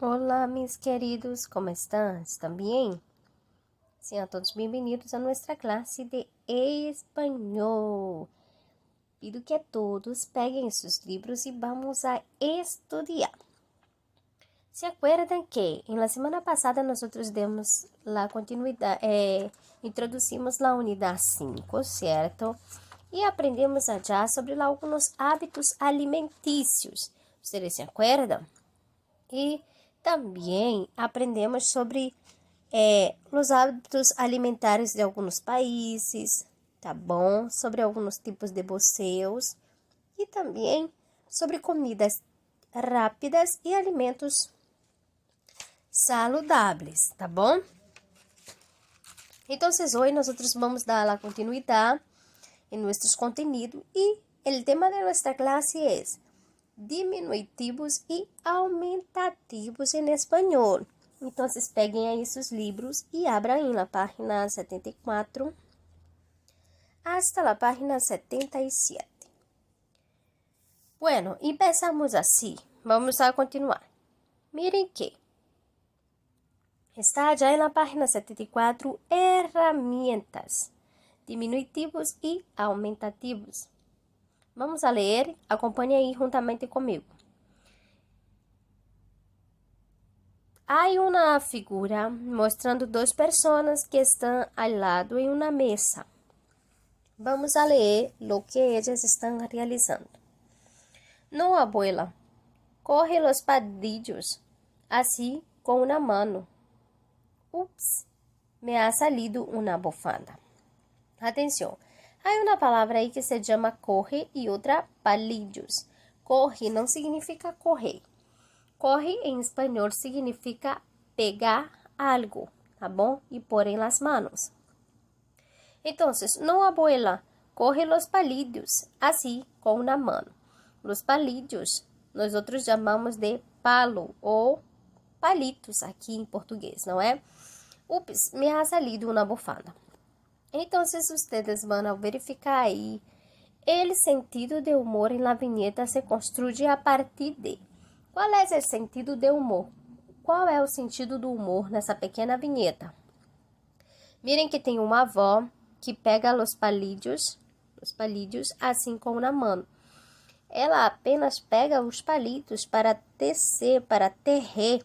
Olá, meus queridos, como estão? ¿Están bien? Sean todos bienvenidos a nuestra clase de espanhol. Pido que todos peguem sus libros y vamos a estudiar. ¿Se acuerdan que en la semana pasada nosotros demos la continuidad, introducimos la unidad 5, ¿cierto? Y aprendemos allá sobre algunos hábitos alimenticios. ¿Ustedes se acuerdan? E também aprendemos sobre os hábitos alimentares de alguns países, tá bom? Sobre alguns tipos de boceus e também sobre comidas rápidas e alimentos saludáveis, tá bom? Então, hoje nós vamos dar a continuidade em nossos conteúdos e o tema de nossa classe é diminutivos e aumentativos em espanhol. Então, peguem aí seus livros e abram na página 74 hasta a página 77. Bueno, empezamos assim. Vamos a continuar. Miren que está já na página 74, herramientas, diminutivos e aumentativos. Vamos a ler, acompanhe aí juntamente comigo. Há uma figura mostrando duas pessoas que estão ao lado em uma mesa. Vamos a ler o que elas estão realizando. No, abuela, corre os palillos assim com uma mano. Ups, me ha salido uma bufanda. Atenção. Há uma palavra aí que se chama corre e outra palillos. Corre não significa correr. Corre em espanhol significa pegar algo, tá bom? E pôr em las manos. Então, no, abuela, corre los palillos, assim, com uma mano. Los palillos, nós outros chamamos de palo ou palitos aqui em português, não é? Ups, me ha salido uma bufanda. Então, vocês vão verificar aí, o sentido de humor na vinheta se construye a partir de. Qual é o sentido de humor? Qual é o sentido do humor nessa pequena vinheta? Miren que tem uma avó que pega os palillos assim com uma mão. Ela apenas pega os palitos para tecer, para terrer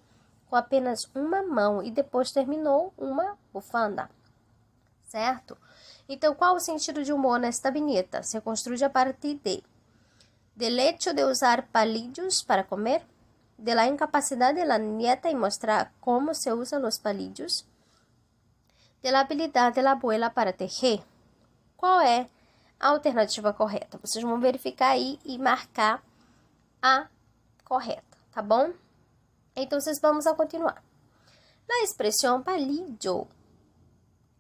com apenas uma mão e depois terminou uma bufanda. Certo? Então, qual o sentido de humor nesta vinheta? Se construye a partir de del hecho de usar palillos para comer, de la incapacidad de la nieta en mostrar cómo se usan los palillos, de la habilidad de la abuela para tejer. Qual é a alternativa correta? Vocês vão verificar aí e marcar a correta, tá bom? Então, vamos a continuar. La expresión palillo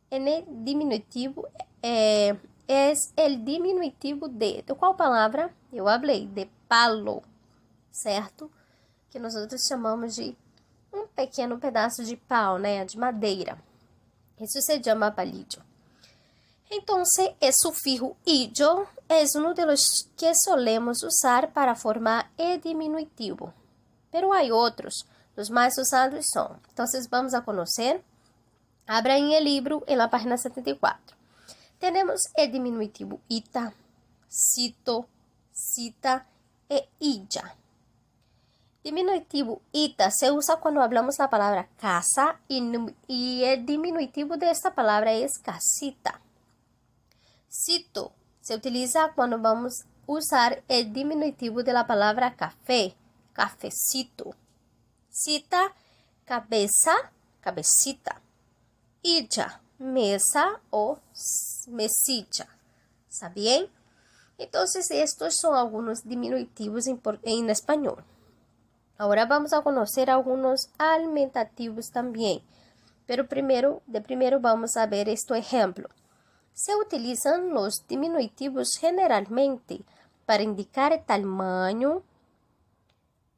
en el diminutivo es el diminutivo de qual palavra? Eu falei de palo, certo? Que nós outros chamamos de um pequeno pedaço de pau, né? De madeira. Isso se chama palillo. Então, o sufijo illo es uno de los que solemos usar para formar el diminutivo. Pero hay outros, os mais usados são. Então, vamos a conhecer. Abra em el libro, en la página 74. Tenemos el diminutivo ita, cito, cita e illa. Diminutivo ita se usa quando hablamos la palabra casa y el diminutivo de esta palabra es casita. Cito se utiliza cuando vamos a usar el diminutivo de la palabra café, cafecito. Cita, cabeza, cabecita. Illa, mesa ou mesilla. ¿Está bien? Entonces, estos son algunos diminutivos en español. Ahora vamos a conocer algunos alimentativos también. Pero primero vamos a ver este ejemplo. Se utilizan los diminutivos generalmente para indicar el tamaño,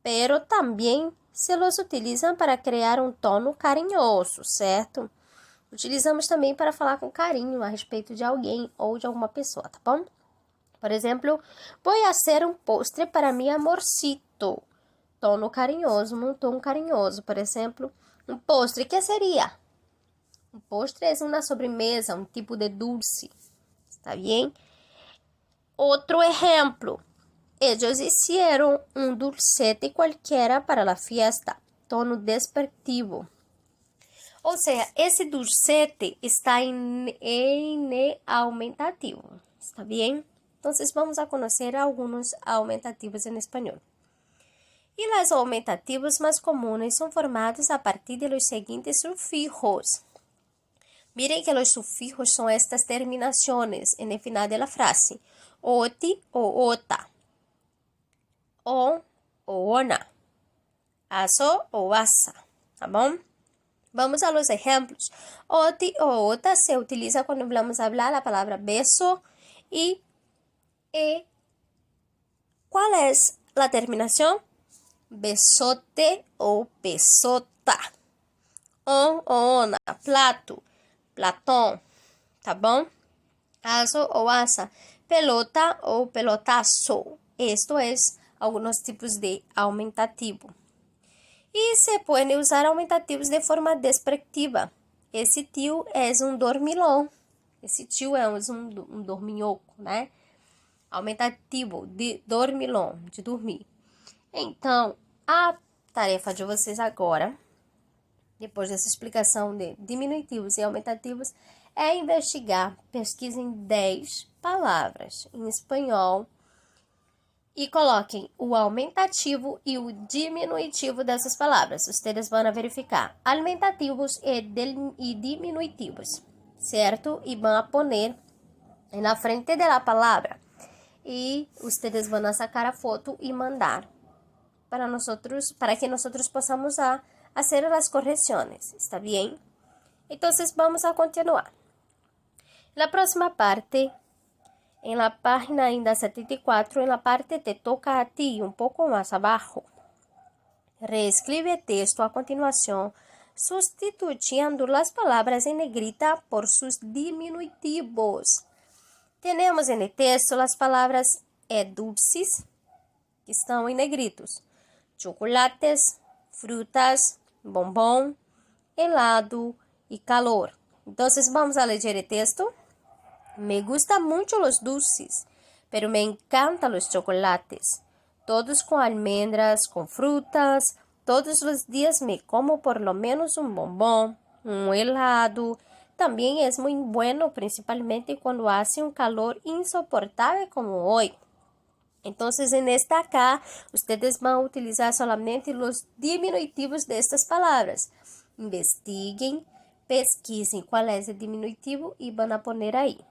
pero también se los utilizam para criar um tono carinhoso, certo? Utilizamos também para falar com carinho a respeito de alguém ou de alguma pessoa, tá bom? Por exemplo, voy a hacer um postre para mi amorcito. tono carinhoso, num tom carinhoso. Por exemplo, um postre, que seria? Um postre é uma sobremesa, um tipo de dulce, ¿está bien? Outro exemplo, ellos hicieron un dulcete cualquiera para la fiesta, tono despectivo. Ou seja, esse dulcete está em aumentativo, ¿está bien? Entonces vamos a conocer algunos aumentativos en español. Y los aumentativos más comunes son formados a partir de los siguientes sufijos. Miren que los sufijos son estas terminaciones en el final de la frase. Oti o ota. O ona. Aso o asa. ¿Tá bom? Vamos a los ejemplos. Oti o ota se utiliza cuando vamos a hablar la palabra beso y ¿cuál es la terminación? Besote o besota. On o ona. Plato, platón. ¿Tá bom? Aso o asa. Pelota o pelotazo. Esto es algunos tipos de aumentativo. E se pueden usar aumentativos de forma despectiva. Esse tio é um dormilão. Esse tio é um dorminhoco, né? Aumentativo de dormilão, de dormir. Então, a tarefa de vocês agora, depois dessa explicação de diminutivos e aumentativos, é investigar, pesquisem 10 palavras em espanhol e coloquem o aumentativo e o diminutivo dessas palavras. Vocês vão verificar aumentativos e diminutivos, certo? E vão poner na frente da palavra. E vocês vão sacar a foto e mandar para que nós possamos fazer as correções. ¿Está bem? Então, vamos a continuar. Na próxima parte, en la página ainda 74, en la parte te toca a ti, un poco más abajo. Reescribe el texto a continuación, sustituyendo las palabras en negrita por sus diminutivos. Tenemos en el texto las palabras dulces, que están en negritos, chocolates, frutas, bombón, helado y calor. Entonces vamos a leer el texto. Me gustan mucho los dulces, pero me encantan los chocolates. Todos con almendras, con frutas. Todos los días me como por lo menos un bombón, un helado. También es muy bueno, principalmente cuando hace un calor insoportable como hoy. Entonces, en esta acá, ustedes van a utilizar solamente los diminutivos de estas palabras. Investiguen, pesquisen cuál es el diminutivo y van a poner ahí.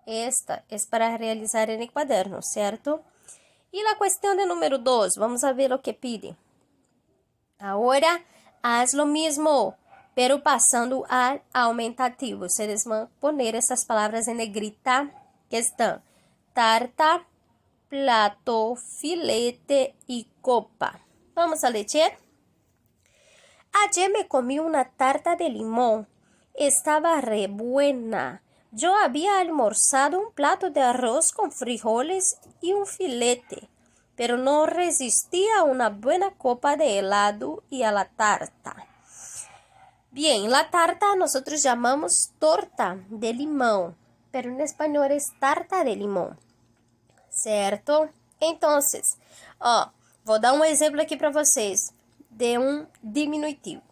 Esta es para realizar en el cuaderno, ¿cierto? Y la cuestión de número 2, vamos a ver lo que pide. Ahora, haz lo mismo, pero pasando al aumentativo. Ustedes van a poner estas palabras en negrita que están tarta, plato, filete y copa. Vamos a leer. Ayer me comí una tarta de limón. Estaba re buena. Yo había almorzado un plato de arroz con frijoles y un filete, pero no resistí a una buena copa de helado y a la tarta. Bien, la tarta nosotros llamamos torta de limón, pero en español es tarta de limón, certo? Entonces, vou dar um exemplo aqui para vocês de um diminutivo.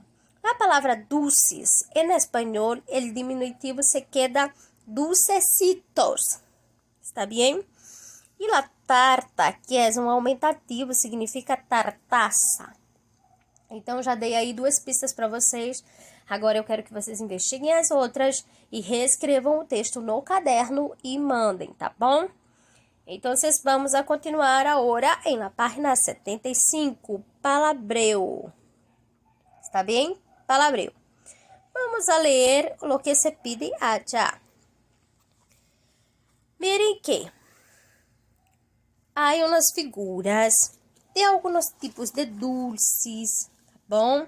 A palavra dulces, en español, el diminutivo se queda dulcecitos, ¿está bien? E la tarta, que é um aumentativo, significa tartaça. Então, já dei aí 2 pistas para vocês. Agora, eu quero que vocês investiguem as outras e reescrevam o texto no caderno e mandem, tá bom? Então, vamos a continuar agora em la página 75, palabreo. ¿Está bien? Palabreo. Vamos a leer lo que se pide allá. Miren que há umas figuras de alguns tipos de dulces, tá bom?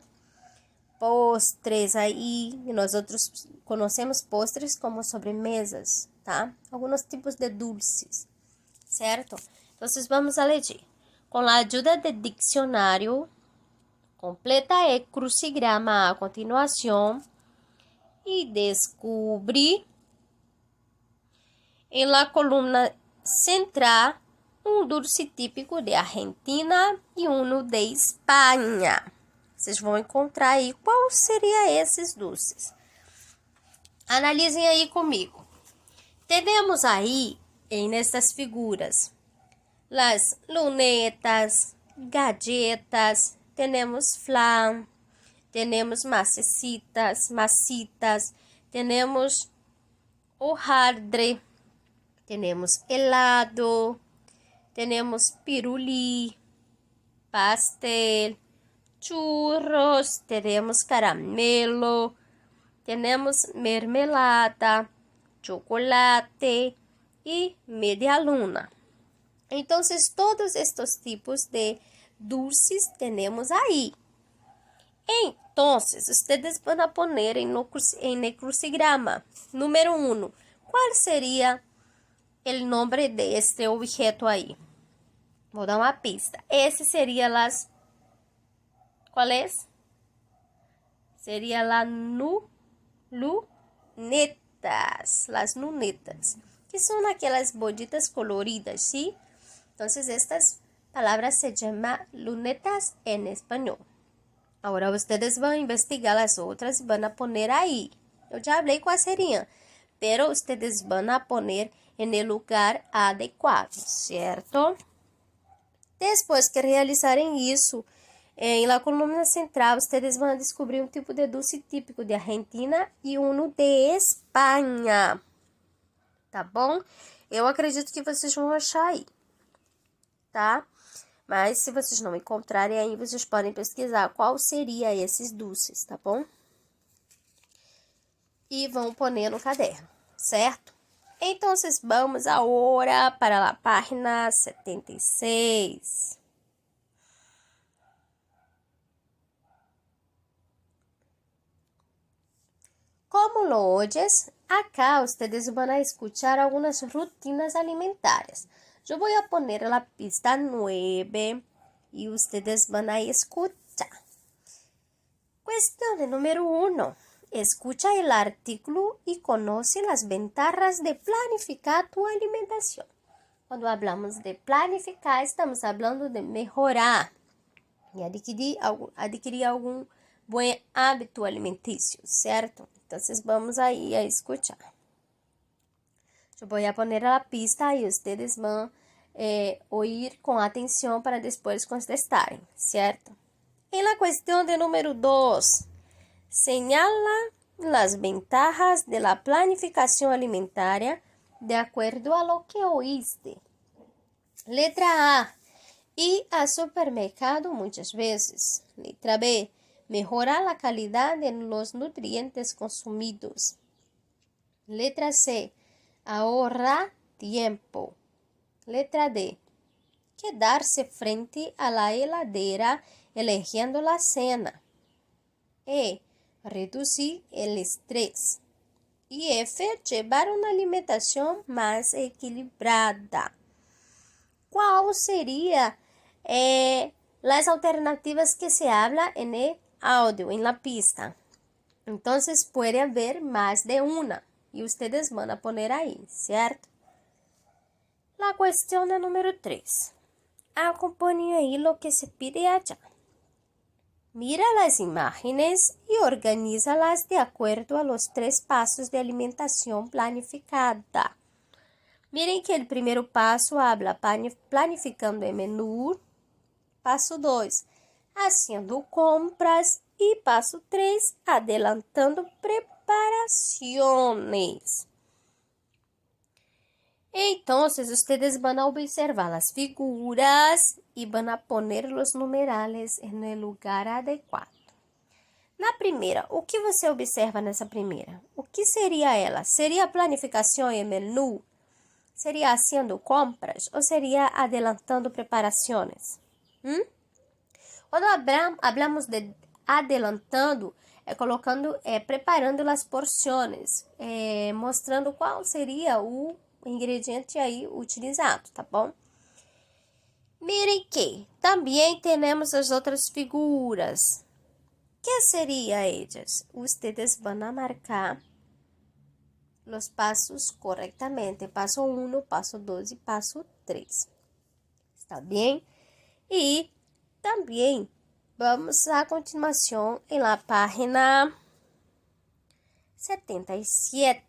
Postres aí, nós outros conhecemos postres como sobremesas, tá? Alguns tipos de dulces, certo? Então, vamos a ler. Com a ajuda do dicionário, completa o crucigrama a continuação e descubre em la coluna central um dulce típico de Argentina e um de Espanha. Vocês vão encontrar aí qual seria esses dulces. Analisem aí comigo. Temos aí, nessas figuras, as lunetas, galletas, temos flan, temos macitas, temos hojaldre, temos helado, temos piruli, pastel, churros, temos caramelo, temos mermelada, chocolate e media luna. Então, todos estes tipos de dulces temos aí. Então, vocês vão poner no crucigrama. Número 1. Qual seria o nome deste objeto aí? Vou dar uma pista. Esse seria las... Qual é? Seria las lunetas. Las lunetas. Que são aquelas bolitas coloridas, ¿sí? Então, estas palavras se chamam lunetas em espanhol. Agora, vocês vão investigar as outras e vão poner aí. Eu já falei quais seriam, pero vocês vão poner no lugar adequado, certo? Depois que realizarem isso, na coluna central, vocês vão descobrir um tipo de dulce típico de Argentina e um de Espanha. Tá bom? Eu acredito que vocês vão achar aí, tá? Mas se vocês não encontrarem aí, vocês podem pesquisar qual seria esses dulces, tá bom? E vão pôr no caderno, certo? Então, vamos agora para a página 76. Como lo oyes, acá ustedes van a escuchar algunas rutinas alimentarias. Yo voy a poner la pista 9 y ustedes van a escuchar. Cuestión número 1. Escucha el artículo y conoce las ventajas de planificar tu alimentación. Quando hablamos de planificar, estamos hablando de mejorar e adquirir algum bom hábito alimentício, certo? Então, vamos aí a escuchar. Eu vou poner a pista e vocês vão oír com atenção para depois contestarem, certo? Em la questão de número 2, señala las ventajas de la planificación alimentaria de acuerdo a lo que oíste. Letra A. Ir al supermercado muchas veces. Letra B. Mejorar la calidad de los nutrientes consumidos. Letra C. Ahorrar tiempo. Letra D. Quedarse frente a la heladera eligiendo la cena. E. Reducir el estrés. Y F. Llevar una alimentación más equilibrada. ¿Cuál sería las alternativas que se habla en el audio, en la pista? Entonces puede haber más de una y ustedes van a poner ahí, ¿cierto? La cuestión de número 3. Acompañe ahí lo que se pide allá. Mira las imágenes y organízalas de acuerdo a los 3 pasos de alimentación planificada. Miren que el primer paso habla planificando el menú. Paso 2, haciendo compras. Y paso 3, adelantando preparaciones. Entonces, ustedes van a observar las figuras y van a poner los numerales en el lugar adecuado. Na primeira, o que você observa nessa primeira? O que seria ela? Seria planificação e menu? Seria haciendo compras ou seria adelantando preparações? Quando hablamos de adelantando, preparando as porções, mostrando qual seria o ingrediente aí utilizado, tá bom? Miren que também temos as outras figuras. Que seriam elas? Ustedes van a marcar os passos corretamente. Passo 1, passo 2 e passo 3. Está bem? E também vamos a continuação em la página 77,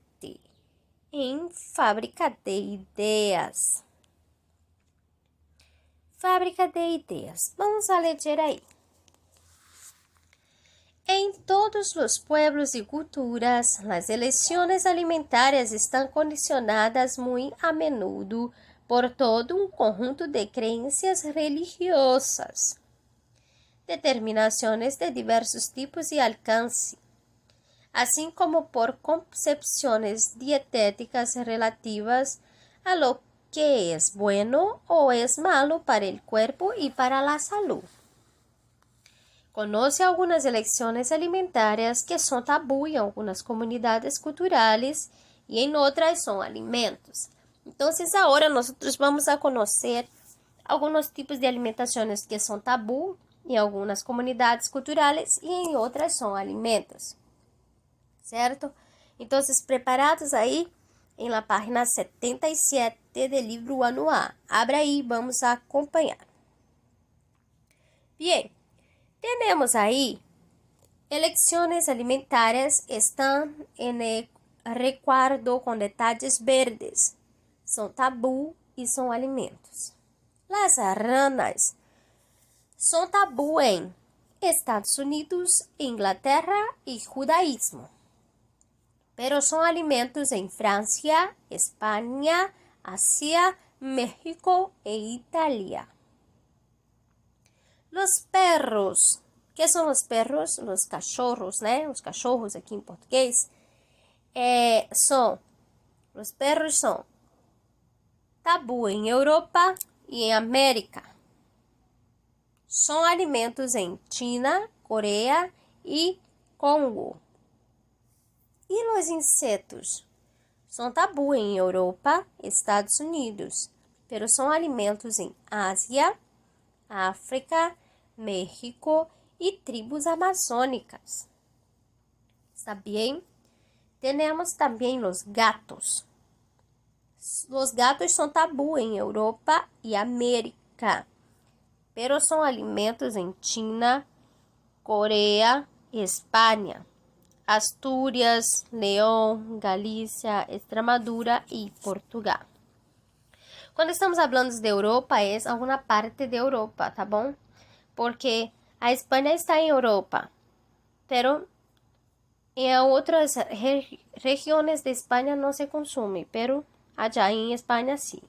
em Fábrica de Ideias. Fábrica de Ideias. Vamos a ler aí. Em todos os pueblos e culturas, as eleições alimentares estão condicionadas muito a menudo por todo um conjunto de crenças religiosas, determinações de diversos tipos e alcance, assim como por concepções dietéticas relativas a lo que es bueno o es malo para el cuerpo y para la salud. Conoce algunas elecciones alimentarias que son tabú en algunas comunidades culturales y en otras son alimentos. Entonces ahora nosotros vamos a conocer algunos tipos de alimentaciones que son tabú en algunas comunidades culturales y en otras son alimentos. ¿Certo? Entonces, preparados aí em la página 77 do livro Ano A. Abra aí, vamos a acompanhar. Bien, temos aí, elecciones alimentarias estão en el recuadro com detalles verdes. São tabú e são alimentos. Las ranas são tabú em Estados Unidos, Inglaterra e judaísmo, pero son alimentos en Francia, España, Asia, México e Italia. Los perros. ¿Qué son los perros? Los cachorros, né? Os cachorros aqui em português. Los perros são tabú em Europa e em América. São alimentos em China, Coreia e Congo. E os insetos? São tabú em Europa, Estados Unidos, pero são alimentos em Ásia, África, México e tribos amazônicas. ¿Está bien? Temos também os gatos. Os gatos são tabú em Europa e América, pero são alimentos em China, Coreia e Espanha, Astúrias, León, Galícia, Extremadura e Portugal. Quando estamos falando de Europa, é alguma parte de Europa, tá bom? Porque a Espanha está em Europa, pero em outras regiões de Espanha não se consome, pero allá em Espanha sim,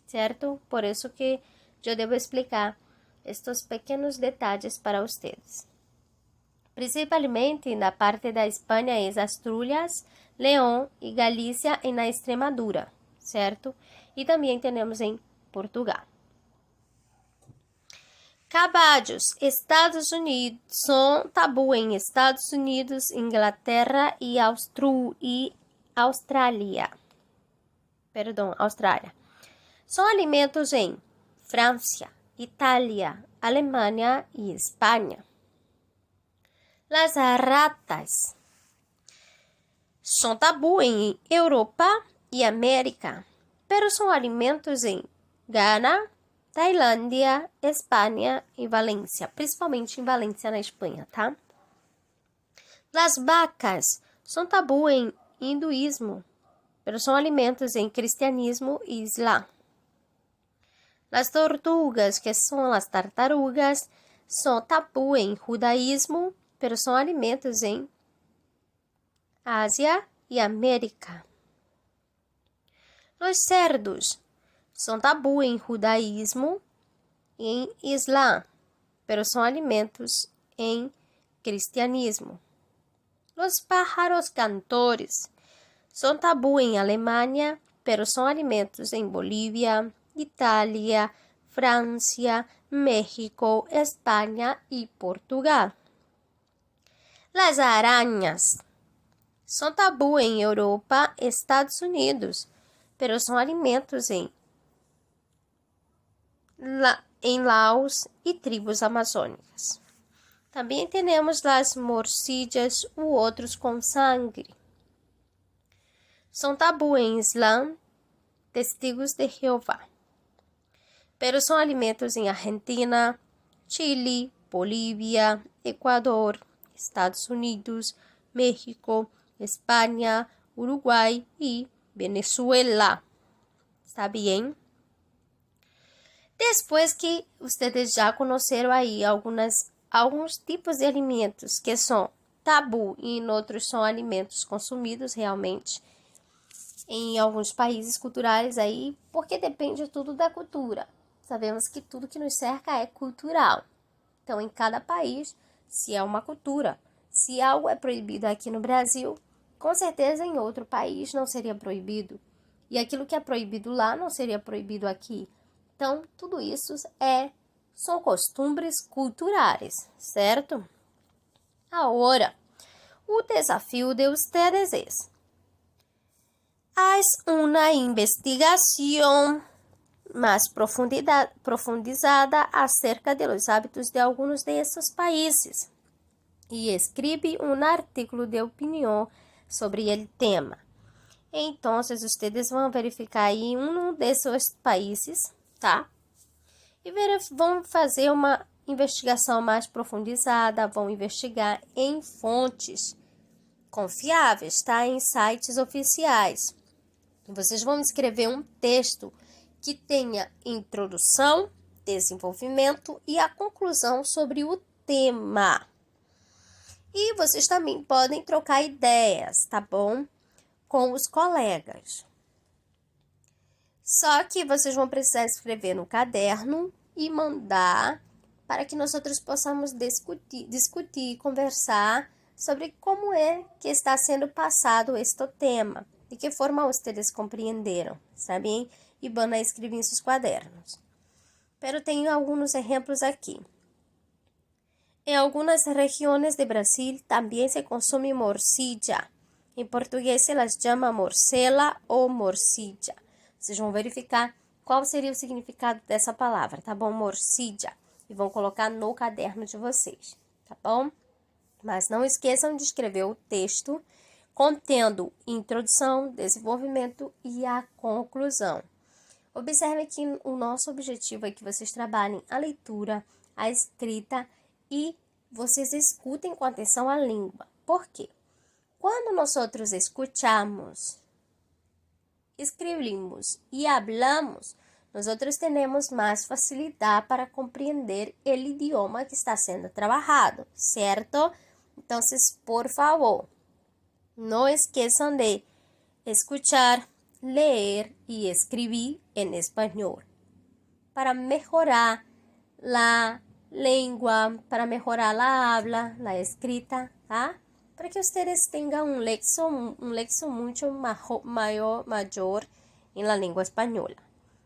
certo? Por isso que eu devo explicar estes pequenos detalhes para vocês. Principalmente na parte da Espanha é Astúrias, León e Galícia e na Extremadura, certo? E também temos em Portugal. Caballos, Estados Unidos, são tabú em Estados Unidos, Inglaterra e Austrália. Austrália. São alimentos em França, Itália, Alemanha e Espanha. Las ratas são tabú em Europa e América, pero são alimentos em Ghana, Tailândia, Espanha e Valência, principalmente em Valência, na Espanha, tá? Las vacas são tabú em hinduísmo, pero são alimentos em cristianismo e islã. Las tortugas, que são as tartarugas, são tabú em judaísmo, pero são alimentos em Ásia e América. Os cerdos são tabú em judaísmo e em islã, pero são alimentos em cristianismo. Os pájaros cantores são tabú em Alemanha, pero são alimentos em Bolívia, Itália, França, México, Espanha e Portugal. Las arañas são tabú em Europa, Estados Unidos, pero são alimentos em em Laos e tribos amazônicas. Também temos as morcillas ou outros com sangue. São tabu em Islã, testigos de Jeová. Pero são alimentos em Argentina, Chile, Bolívia, Equador, Estados Unidos, México, Espanha, Uruguai e Venezuela. ¿Está bem? Depois que vocês já conheceram aí alguns tipos de alimentos que são tabu e em outros são alimentos consumidos realmente em alguns países culturais aí, porque depende tudo da cultura. Sabemos que tudo que nos cerca é cultural. Então, em cada país, se é uma cultura, se algo é proibido aqui no Brasil, com certeza em outro país não seria proibido. E aquilo que é proibido lá não seria proibido aqui. Então, tudo isso são costumes culturais, certo? Agora, o desafio de vocês é: haz uma investigação mais profundizada acerca dos hábitos de alguns desses países e escreve um artigo de opinião sobre o tema. Então, vocês vão verificar aí um desses países, tá? E vão fazer uma investigação mais profundizada, vão investigar em fontes confiáveis, tá? Em sites oficiais. Vocês vão escrever um texto que tenha introdução, desenvolvimento e a conclusão sobre o tema. E vocês também podem trocar ideias, tá bom? Com os colegas. Só que vocês vão precisar escrever no caderno e mandar para que nós outros possamos discutir, conversar sobre como é que está sendo passado este tema. De que forma vocês compreenderam, sabem? E vão escrever em seus cadernos. Pero tenho alguns exemplos aqui. Em algumas regiões de Brasil também se consome morcilla. Em português se las chama morcela ou morcilla. Vocês vão verificar qual seria o significado dessa palavra, tá bom? Morcilla. E vão colocar no caderno de vocês, tá bom? Mas não esqueçam de escrever o texto contendo introdução, desenvolvimento e a conclusão. Observe que o nosso objetivo é que vocês trabalhem a leitura, a escrita e vocês escutem com atenção a língua. Por quê? Quando nós outros escutamos, escrevemos e hablamos, nós outros temos mais facilidade para compreender o idioma que está sendo trabalhado, certo? Então, por favor, não esqueçam de escuchar, ler e escrever em espanhol para melhorar a língua, para melhorar a habla, a escrita, tá? Para que vocês tenham um lexo muito maior em la língua espanhola.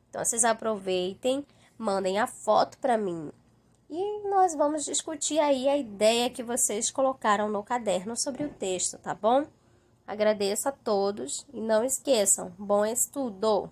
Então, vocês aproveitem, mandem a foto para mim e nós vamos discutir aí a ideia que vocês colocaram no caderno sobre o texto, tá bom? Agradeço a todos e não esqueçam, bom estudo!